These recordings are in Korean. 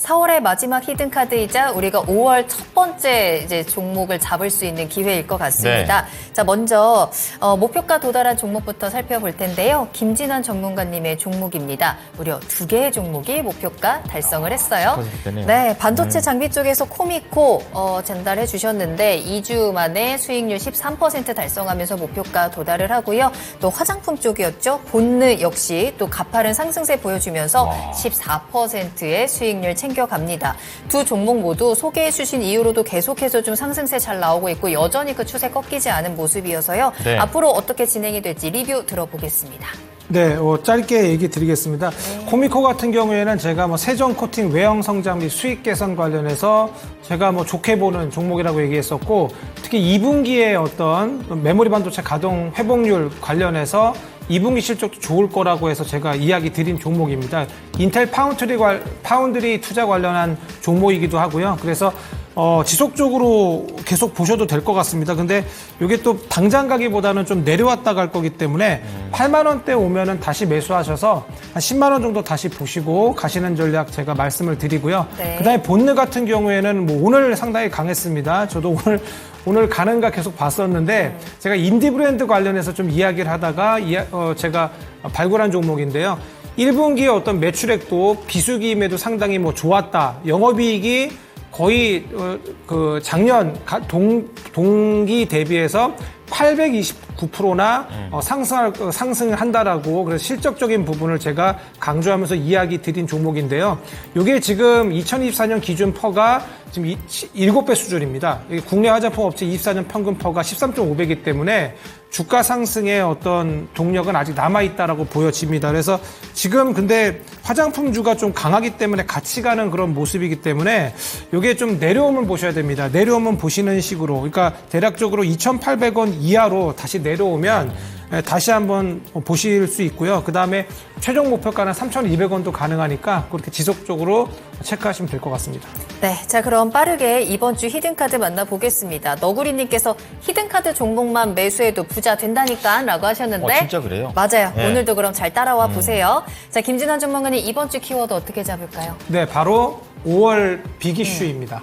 4월의 마지막 히든카드이자 우리가 5월 첫 번째 이제 종목을 잡을 수 있는 기회일 것 같습니다. 네. 자, 먼저 목표가 도달한 종목부터 살펴볼 텐데요. 김진환 전문가님의 종목입니다. 무려 2개의 종목이 목표가 달성을 했어요. 네, 반도체 장비 쪽에서 코미코 전달해 주셨는데 2주 만에 수익률 13% 달성하면서 목표가 도달을 하고요. 또 화장품 쪽이었죠. 본느 역시 또 가파른 상승세 보여주면서 14%의 수익률 챙겨갑니다. 두 종목 모두 소개해 주신 이후로도 계속해서 좀 상승세 잘 나오고 있고 여전히 그 추세 꺾이지 않은 모습이어서요. 네. 앞으로 어떻게 진행이 될지 리뷰 들어보겠습니다. 네, 짧게 얘기 드리겠습니다. 네. 코미코 같은 경우에는 제가 세정 코팅 외형 성장 및 수익 개선 관련해서 제가 좋게 보는 종목이라고 얘기했었고, 특히 2분기에 어떤 메모리 반도체 가동 회복률 관련해서 2분기 실적도 좋을 거라고 해서 제가 이야기 드린 종목입니다. 인텔 파운드리 투자 관련한 종목이기도 하고요. 그래서 지속적으로 계속 보셔도 될 것 같습니다. 근데 이게 또 당장 가기보다는 좀 내려왔다 갈 거기 때문에 8만 원대 오면은 다시 매수하셔서 한 10만 원 정도 다시 보시고 가시는 전략 제가 말씀을 드리고요. 네. 그다음에 본느 같은 경우에는 오늘 상당히 강했습니다. 저도 오늘 가는가 계속 봤었는데 제가 인디 브랜드 관련해서 좀 이야기를 하다가 제가 발굴한 종목인데요. 1분기에 어떤 매출액도 비수기임에도 상당히 좋았다. 영업이익이 거의 작년 동기 대비해서 829%나 상승을 한다라고, 그래서 실적적인 부분을 제가 강조하면서 이야기 드린 종목인데요. 이게 지금 2024년 기준 퍼가 지금 7배 수준입니다. 국내 화장품 업체 24년 평균 퍼가 13.5배이기 때문에 주가 상승의 어떤 동력은 아직 남아있다라고 보여집니다. 그래서 지금 근데 화장품주가 좀 강하기 때문에 같이 가는 그런 모습이기 때문에 이게 좀 내려오면 보셔야 됩니다. 내려오면 보시는 식으로. 그러니까 대략적으로 2,800원 이하로 다시 내려오면 다시 한번 보실 수 있고요. 그 다음에 최종 목표가는 3,200원도 가능하니까 그렇게 지속적으로 체크하시면 될 것 같습니다. 네, 자 그럼 빠르게 이번 주 히든카드 만나보겠습니다. 너구리님께서 히든카드 종목만 매수해도 부자 된다니까 라고 하셨는데 진짜 그래요? 맞아요. 네. 오늘도 그럼 잘 따라와 보세요. 자, 김진환 전문가님 이번 주 키워드 어떻게 잡을까요? 네, 바로 5월 빅 이슈입니다.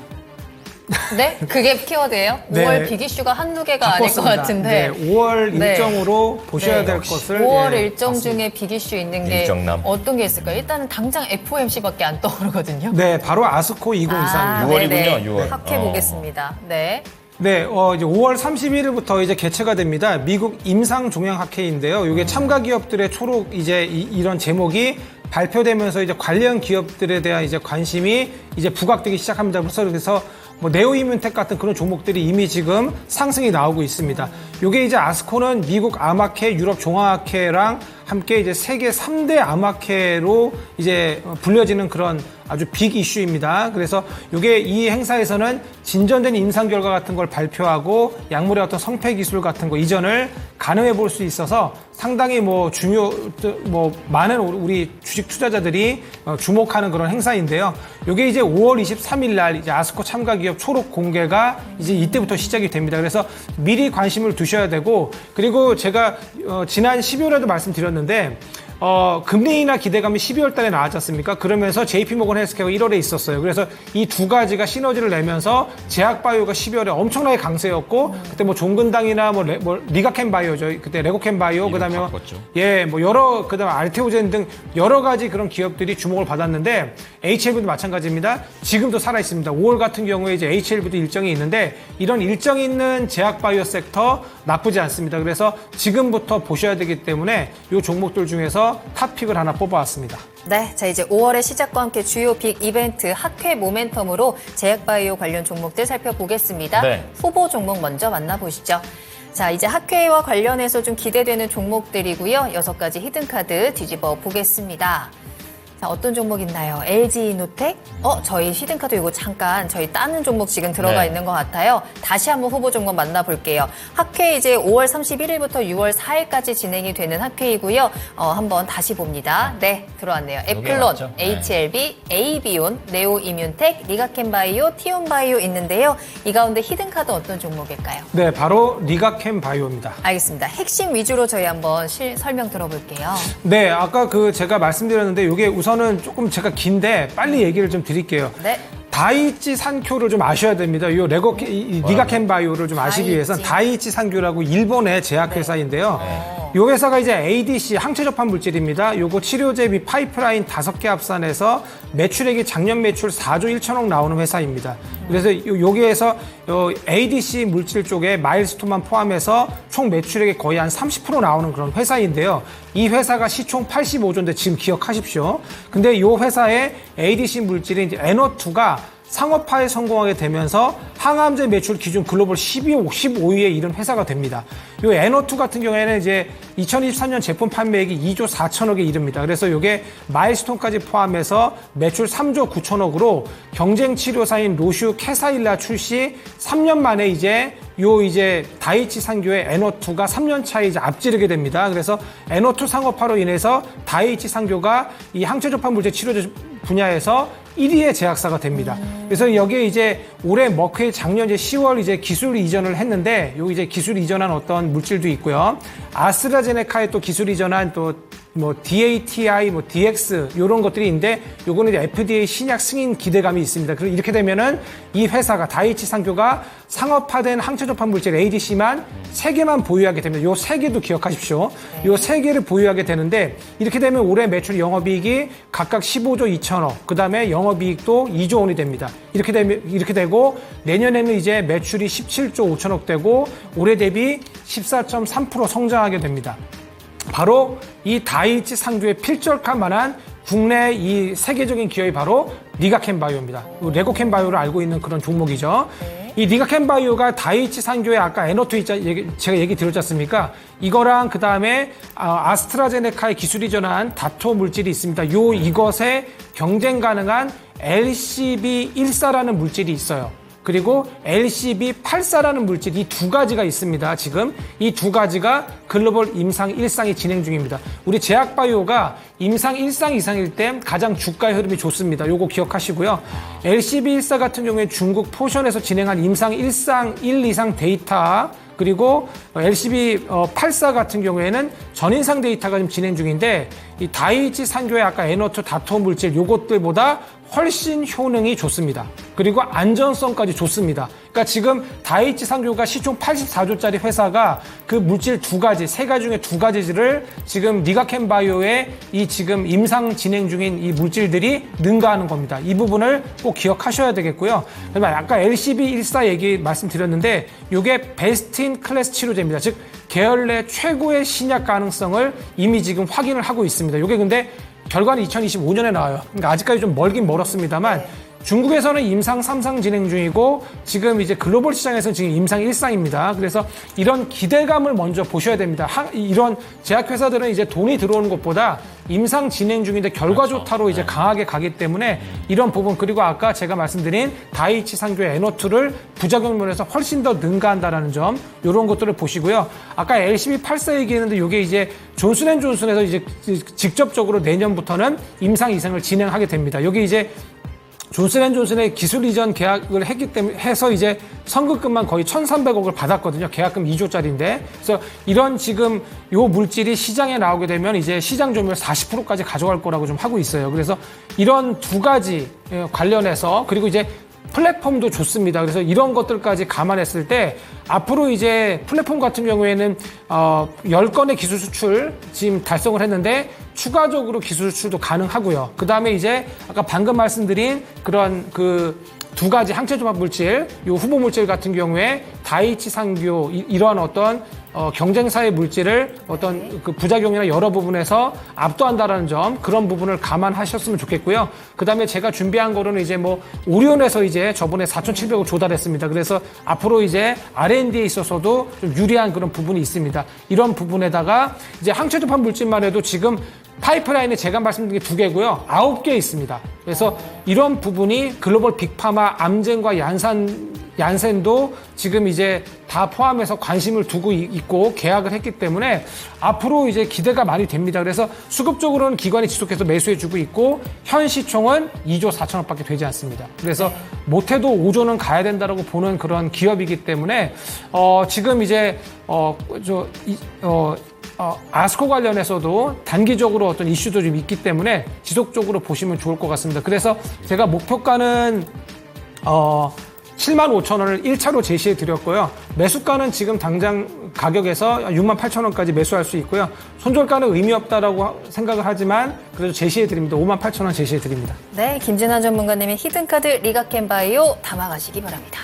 네? 그게 키워드예요? 네. 5월 빅 이슈가 한두 개가 아닐 것 같은데. 네, 5월 일정으로 보셔야 될 것을. 5월 일정 중에 빅 이슈 있는 게 일정남. 어떤 게 있을까요? 일단은 당장 FOMC밖에 안 떠오르거든요. 네, 바로 아스코 2023입니다. 6월이군요, 6월. 확해 보겠습니다. 네. 네, 이제 5월 31일부터 이제 개최가 됩니다. 미국 임상 종양 학회인데요. 이게 참가 기업들의 초록 이런 제목이 발표되면서 이제 관련 기업들에 대한 이제 관심이 이제 부각되기 시작합니다. 그래서 네오이뮨텍 같은 그런 종목들이 이미 지금 상승이 나오고 있습니다. 요게 이제 아스코는 미국 암학회, 유럽 종합학회랑 함께 이제 세계 3대 암학회로 이제 불려지는 그런 아주 빅 이슈입니다. 그래서 요게 이 행사에서는 진전된 임상 결과 같은 걸 발표하고 약물의 어떤 성패 기술 같은 거 이전을 가능해 볼 수 있어서 상당히 많은 우리 주식 투자자들이 주목하는 그런 행사인데요. 요게 이제 5월 23일 날 이제 아스코 참가 기업 초록 공개가 이제 이때부터 시작이 됩니다. 그래서 미리 관심을 두셔야 되고, 그리고 제가 지난 12월에도 말씀드렸는데 금리 인하 기대감이 12월 달에 나왔지 않습니까? 그러면서 JP모건 헬스케어가 1월에 있었어요. 그래서 이 두 가지가 시너지를 내면서 제약바이오가 12월에 엄청나게 강세였고, 그때 종근당이나 리가켄 바이오죠. 그때 레고켄 바이오, 그다음에 그다음에 알테오젠 등 여러 가지 그런 기업들이 주목을 받았는데, HLB도 마찬가지입니다. 지금도 살아 있습니다. 5월 같은 경우에 이제 HLB도 일정이 있는데, 이런 일정이 있는 제약바이오 섹터 나쁘지 않습니다. 그래서 지금부터 보셔야 되기 때문에 이 종목들 중에서 탑픽을 하나 뽑아왔습니다. 네, 자 이제 5월의 시작과 함께 주요 빅 이벤트 학회 모멘텀으로 제약바이오 관련 종목들 살펴보겠습니다. 네. 후보 종목 먼저 만나보시죠. 자, 이제 학회와 관련해서 좀 기대되는 종목들이고요. 6가지 히든카드 뒤집어 보겠습니다. 자, 어떤 종목 있나요? LG이노텍? 저희 히든카드 이거 잠깐 저희 따는 종목 지금 들어가 있는 것 같아요. 다시 한번 후보 종목 만나볼게요. 학회 이제 5월 31일부터 6월 4일까지 진행이 되는 학회이고요. 한번 다시 봅니다. 네, 들어왔네요. 에플론, HLB, 에이비온, 네오이뮨텍, 리가켄바이오, 티온바이오 있는데요. 이 가운데 히든카드 어떤 종목일까요? 네, 바로 리가켄바이오입니다. 알겠습니다. 핵심 위주로 저희 한번 설명 들어볼게요. 네, 아까 제가 말씀드렸는데 이게 우선 우선은 조금 제가 긴데 빨리 얘기를 좀 드릴게요. 네. 다이이치 산쿄를 좀 아셔야 됩니다. 요 니가켄 바이오를 좀 아시기 위해서는 다이이치 산쿄라고 일본의 제약회사인데요. 요 회사가 이제 ADC 항체 접합 물질입니다. 요거 치료제 및 파이프라인 5개 합산해서 매출액이 작년 매출 4조 1천억 나오는 회사입니다. 그래서 여기에서 ADC 물질 쪽에 마일스톤만 포함해서 총 매출액이 거의 한 30% 나오는 그런 회사인데요. 이 회사가 시총 85조인데 지금 기억하십시오. 근데 이 회사의 ADC 물질인 이제 NO2가 상업화에 성공하게 되면서 항암제 매출 기준 글로벌 15위에 이른 회사가 됩니다. 이 NO2 같은 경우에는 이제 2023년 제품 판매액이 2조 4천억에 이릅니다. 그래서 이게 마일스톤까지 포함해서 매출 3조 9천억으로 경쟁 치료사인 로슈 캐사일라 출시 3년 만에 이제 다이이치 산교의 NO2가 3년 차에 이제 앞지르게 됩니다. 그래서 NO2 상업화로 인해서 다이이치 산교가 이 항체 접합 물질 치료제 분야에서 1위의 제약사가 됩니다. 그래서 여기에 이제 올해 머크에 작년 이제 10월 이제 기술 이전을 했는데 요 이제 기술 이전한 어떤 물질도 있고요. 아스트라제네카에 또 기술 이전한 또 뭐 DATI, 뭐 DX 이런 것들이 있는데 요거는 이제 FDA 신약 승인 기대감이 있습니다. 그리고 이렇게 되면은 이 회사가 다이이치 산교가 상업화된 항체 접합 물질 ADC만 3개만 보유하게 됩니다. 요 3개도 기억하십시오. 요 3개를 보유하게 되는데 이렇게 되면 올해 매출 영업이익이 각각 15조 2천억, 그다음에 영업이익도 2조 원이 됩니다. 이렇게 되고 내년에는 이제 매출이 17조 5천억 되고 올해 대비 14.3% 성장하게 됩니다. 바로 이 다이이치 산교에 필적할 만한 국내 이 세계적인 기업이 바로 니가켄 바이오입니다. 레고켄 바이오를 알고 있는 그런 종목이죠. 이 니가켄 바이오가 다이이치 산교에 아까 NO2 제가 얘기 드렸지 않습니까? 이거랑 그 다음에 아스트라제네카의 기술 이전한 다토 물질이 있습니다. 이것에 경쟁 가능한 LCB14라는 물질이 있어요. 그리고 LCB84라는 물질, 이 두 가지가 있습니다. 지금 이 두 가지가 글로벌 임상 1상이 진행 중입니다. 우리 제약바이오가 임상 1상 이상일 때 가장 주가의 흐름이 좋습니다. 요거 기억하시고요. LCB14 같은 경우에 중국 포션에서 진행한 임상 1상, 1, 2상 데이터, 그리고 LCB84 같은 경우에는 전인상 데이터가 지금 진행 중인데 이 다이이치 산교의 아까 NO2 다토 물질 요것들보다 훨씬 효능이 좋습니다. 그리고 안전성까지 좋습니다. 그러니까 지금 다이이치 산교가 시총 84조짜리 회사가 그 물질 세 가지 중에 2가지를 지금 니가켄 바이오의 이 지금 임상 진행 중인 이 물질들이 능가하는 겁니다. 이 부분을 꼭 기억하셔야 되겠고요. 그다음에 아까 LCB14 얘기 말씀드렸는데 이게 베스트인 클래스 치료제입니다. 즉 계열 내 최고의 신약 가능성을 이미 지금 확인을 하고 있습니다. 이게 근데 결과는 2025년에 나와요. 그러니까 아직까지 좀 멀긴 멀었습니다만 중국에서는 임상 3상 진행 중이고 지금 이제 글로벌 시장에서는 지금 임상 1상입니다. 그래서 이런 기대감을 먼저 보셔야 됩니다. 이런 제약회사들은 이제 돈이 들어오는 것보다 임상 진행 중인데 결과 좋다로 이제 강하게 가기 때문에 이런 부분, 그리고 아까 제가 말씀드린 다이이치 산교의 NO2를 부작용면에서 훨씬 더 능가한다라는 점, 이런 것들을 보시고요. 아까 LCB84 얘기했는데 이게 이제 존슨앤존슨에서 이제 직접적으로 내년부터는 임상 2상을 진행하게 됩니다. 여기 이제 존슨앤존슨의 기술 이전 계약을 했기 때문에 해서 이제 선급금만 거의 1,300억을 받았거든요. 계약금 2조짜리인데. 그래서 이런 지금 요 물질이 시장에 나오게 되면 이제 시장 점유율 40%까지 가져갈 거라고 좀 하고 있어요. 그래서 이런 2가지 관련해서, 그리고 이제 플랫폼도 좋습니다. 그래서 이런 것들까지 감안했을 때 앞으로 이제 플랫폼 같은 경우에는 10건의 기술 수출 지금 달성을 했는데 추가적으로 기술 수출도 가능하고요. 그 다음에 이제 아까 방금 말씀드린 그런 그 2가지 항체 조합 물질, 요 후보 물질 같은 경우에 다이이치 산교 이러한 어떤 경쟁사의 물질을 어떤 그 부작용이나 여러 부분에서 압도한다라는 점, 그런 부분을 감안하셨으면 좋겠고요. 그 다음에 제가 준비한 거로는 이제 뭐 오리온에서 이제 저번에 4,700억 조달했습니다. 그래서 앞으로 이제 R&D에 있어서도 좀 유리한 그런 부분이 있습니다. 이런 부분에다가 이제 항체 접합 물질만 해도 지금 파이프라인에 제가 말씀드린 게 2개고요. 9개 있습니다. 그래서 이런 부분이 글로벌 빅파마, 암젠과 얀센도 지금 이제 다 포함해서 관심을 두고 있고 계약을 했기 때문에 앞으로 이제 기대가 많이 됩니다. 그래서 수급적으로는 기관이 지속해서 매수해주고 있고 현 시총은 2조 4천억밖에 되지 않습니다. 그래서 못해도 5조는 가야 된다라고 보는 그런 기업이기 때문에 지금 이제 아스코 관련해서도 단기적으로 어떤 이슈도 좀 있기 때문에 지속적으로 보시면 좋을 것 같습니다. 그래서 제가 목표가는 75,000원을 1차로 제시해 드렸고요. 매수가는 지금 당장 가격에서 68,000원까지 매수할 수 있고요. 손절가는 의미 없다라고 생각을 하지만 그래도 제시해 드립니다. 58,000원 제시해 드립니다. 네, 김진환 전문가님의 히든카드 리가켄바이오 담아가시기 바랍니다.